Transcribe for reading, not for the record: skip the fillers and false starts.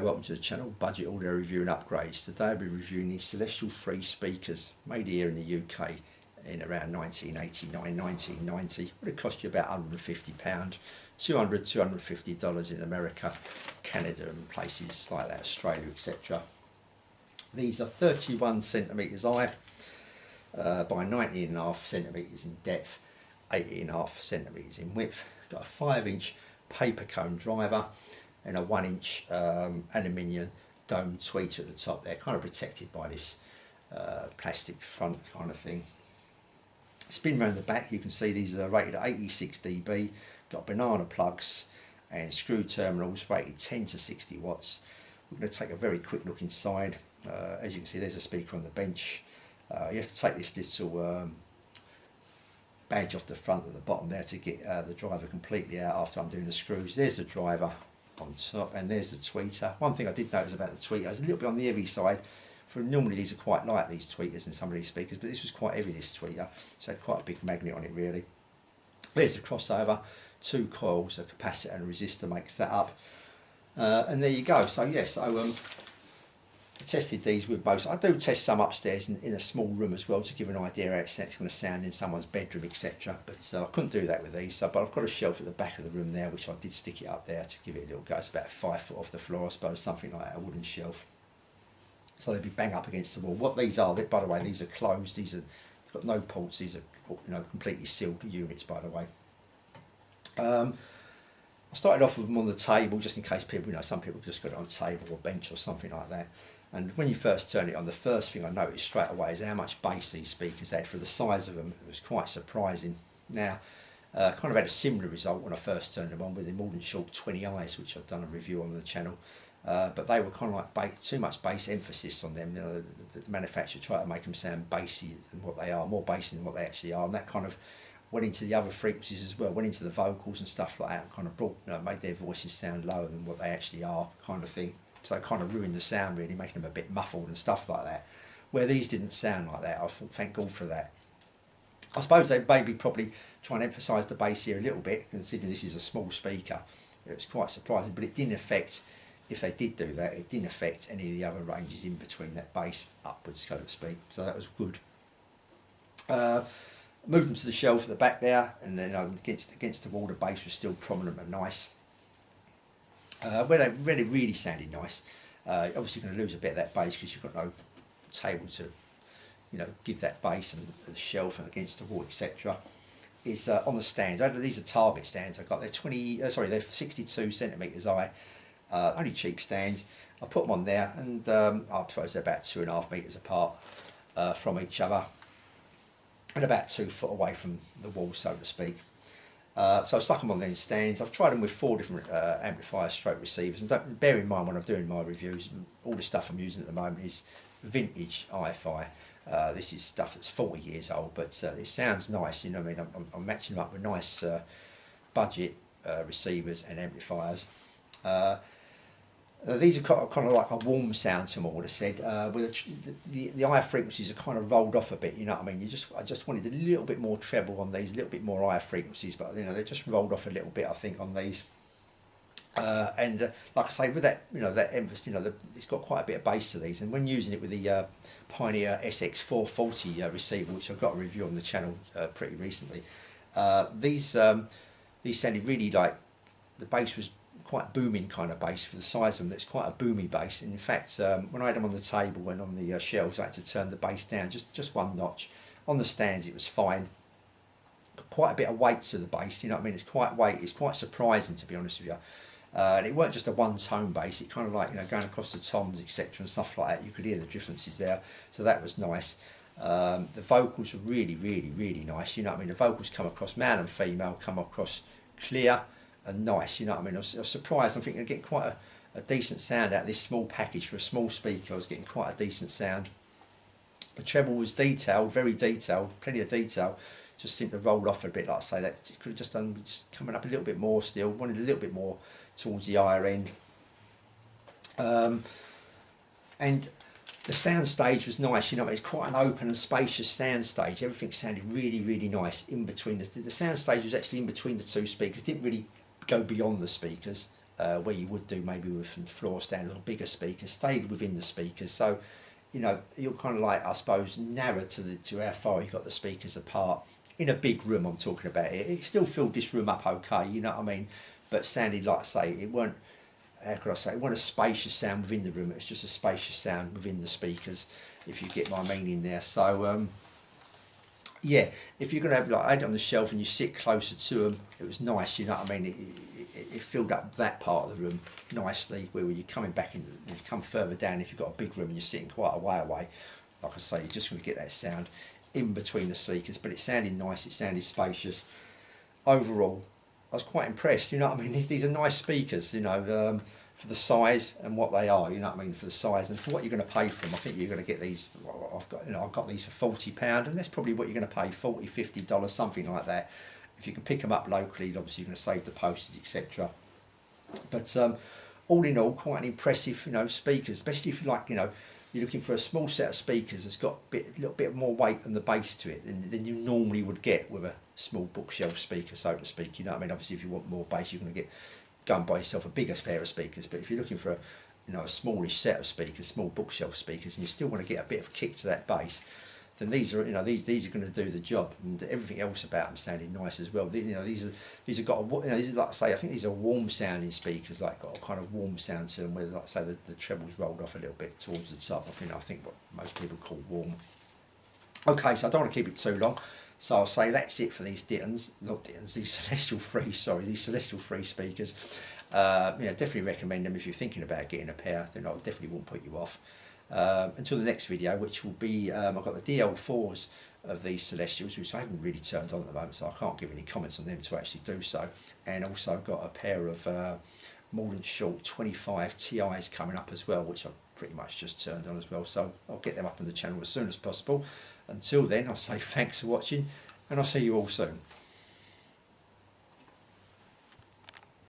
Welcome to the channel, Budget Audio Review and Upgrades. Today I'll be reviewing the Celestion 3 speakers made here in the UK in around 1989, 1990. Would have cost you about £150, $250 in America, Canada and places like that, Australia, etc. These are 31 centimetres high by 19.5 centimetres in depth, 18.5 centimetres in width. Got a 5-inch paper cone driver and a 1-inch aluminium dome tweeter at the top there, kind of protected by this plastic front kind of thing. Spin round the back, you can see these are rated at 86 dB, got banana plugs and screw terminals rated 10 to 60 watts. We're going to take a very quick look inside. As you can see, there's a speaker on the bench. You have to take this little badge off the front at the bottom there to get the driver completely out after undoing the screws. There's the driver on top and there's the tweeter. One thing I did notice about the tweeter is a little bit on the heavy side. For normally these are quite light, these tweeters in some of these speakers, but this was quite heavy, this tweeter, so it had quite a big magnet on it really. There's the crossover, 2 coils, a capacitor and a resistor makes that up, and there you go. So yes, I tested these with both. I do test some upstairs in a small room as well to give an idea how it's going to sound in someone's bedroom, etc. But I couldn't do that with these. But I've got a shelf at the back of the room there, which I did stick it up there to give it a little go. It's about 5 foot off the floor, I suppose, something like that, a wooden shelf. So they'd be bang up against the wall. What these are, by the way, these are closed. These are got no ports. These are completely sealed units, by the way. I started off with them on the table just in case people, some people just got it on a table or bench or something like that. And when you first turn it on, the first thing I noticed straight away is how much bass these speakers had. For the size of them, it was quite surprising. Now, kind of had a similar result when I first turned them on with the More Than Short 20i's, which I've done a review on the channel. But they were kind of like too much bass emphasis on them. The manufacturer tried to make them sound bassy than what they are, more bassy than what they actually are, and that kind of went into the other frequencies as well, went into the vocals and stuff like that, and kind of brought, made their voices sound lower than what they actually are, kind of thing. So it kind of ruined the sound really, making them a bit muffled and stuff like that. Where these didn't sound like that, I thought, thank God for that. I suppose they maybe probably try and emphasise the bass here a little bit, considering this is a small speaker. It was quite surprising, but it didn't affect, if they did do that, it didn't affect any of the other ranges in between that bass upwards, so to speak. So that was good. Moved them to the shelf at the back there, and then against the wall, the bass was still prominent and nice. Where they really sounded nice, obviously you're going to lose a bit of that bass because you've got no table to, give that bass, and the shelf and against the wall, etc. Is on the stands. These are target stands. I've got they're 62 centimetres high, only cheap stands. I put them on there, and I suppose they're about 2.5 metres apart from each other, and about 2 foot away from the wall, so to speak. So I stuck them on these stands. I've tried them with 4 different amplifiers stroke receivers, and bear in mind when I'm doing my reviews, all the stuff I'm using at the moment is vintage HiFi. This is stuff that's 40 years old, but it sounds nice, I'm matching them up with nice budget receivers and amplifiers. These are kind of like a warm sound, someone would have said. The higher frequencies are kind of rolled off a bit, I just wanted a little bit more treble on these, a little bit more higher frequencies, but they just rolled off a little bit, I think, on these. And like I say, with that, that emphasis, it's got quite a bit of bass to these. And when using it with the Pioneer SX440 receiver, which I've got a review on the channel pretty recently, these sounded really like the bass was quite booming kind of bass for the size of them. It's quite a boomy bass. In fact, when I had them on the table and on the shelves, I had to turn the bass down just 1 notch. On the stands, it was fine. Got quite a bit of weight to the bass. It's quite weight. It's quite surprising, to be honest with you. And it weren't just a one-tone bass. It kind of like going across the toms, etc., and stuff like that. You could hear the differences there. So that was nice. The vocals were really nice. The vocals come across, male and female, come across clear and nice. I was surprised. I'm thinking I'd get quite a decent sound out of this small package for a small speaker. I was getting quite a decent sound. The treble was detailed, very detailed, plenty of detail. Just seemed to roll off a bit, like I say. That it could have just done, just coming up a little bit more still. Wanted a little bit more towards the higher end. And the sound stage was nice. It's quite an open and spacious sound stage. Everything sounded really nice in between. The sound stage was actually in between the 2 speakers. Didn't really go beyond the speakers. where you would do maybe with some floor stands or bigger speakers, stayed within the speakers. So, you know, you're kind of like, I suppose, narrow to how far you got the speakers apart. In a big room, I'm talking about it. It still filled this room up okay, you know what I mean? But sounded like, I say, it weren't, how could I say, it wasn't a spacious sound within the room. It was just a spacious sound within the speakers, if you get my meaning there. So, yeah, if you're going to have, like, I had it on the shelf and you sit closer to them, it was nice, you know what I mean? It filled up that part of the room nicely, where you're coming back in, you come further down, if you've got a big room and you're sitting quite a way away, like I say, you're just going to get that sound in between the speakers. But it sounded nice, it sounded spacious. Overall, I was quite impressed, you know what I mean? These are nice speakers, you know, for the size and what they are, you know what I mean, for the size and for what you're going to pay for them. I think you're going to get these, I've got these for £40, and that's probably what you're going to pay, $40, $50, something like that. If you can pick them up locally, obviously you're going to save the postage, etc. But all in all, quite an impressive, you know, speakers, especially if you like, you know, you're looking for a small set of speakers that's got a little bit more weight and the bass to it than you normally would get with a small bookshelf speaker, so to speak. You know what I mean? Obviously, if you want more bass, you're going to go and buy yourself a bigger pair of speakers. But if you're looking for a smallish set of speakers, small bookshelf speakers, and you still want to get a bit of kick to that bass, then these are, you know, these are going to do the job, and everything else about them sounding nice as well. You know, these have got, you know, these are, like I say, I think these are warm sounding speakers, like got a kind of warm sound to them, where, like I say, the treble's rolled off a little bit towards the top. I think what most people call warm. Okay, so I don't want to keep it too long, so I'll say that's it for these these Celestial 3, these Celestial 3 speakers. You know, definitely recommend them if you're thinking about getting a pair. Then I definitely won't put you off. Until the next video, which will be, I've got the DL4s of these Celestials, which I haven't really turned on at the moment, so I can't give any comments on them to actually do so. And also I've got a pair of Mordant Short 25 TIs coming up as well, which I've pretty much just turned on as well. So I'll get them up on the channel as soon as possible. Until then, I'll say thanks for watching, and I'll see you all soon.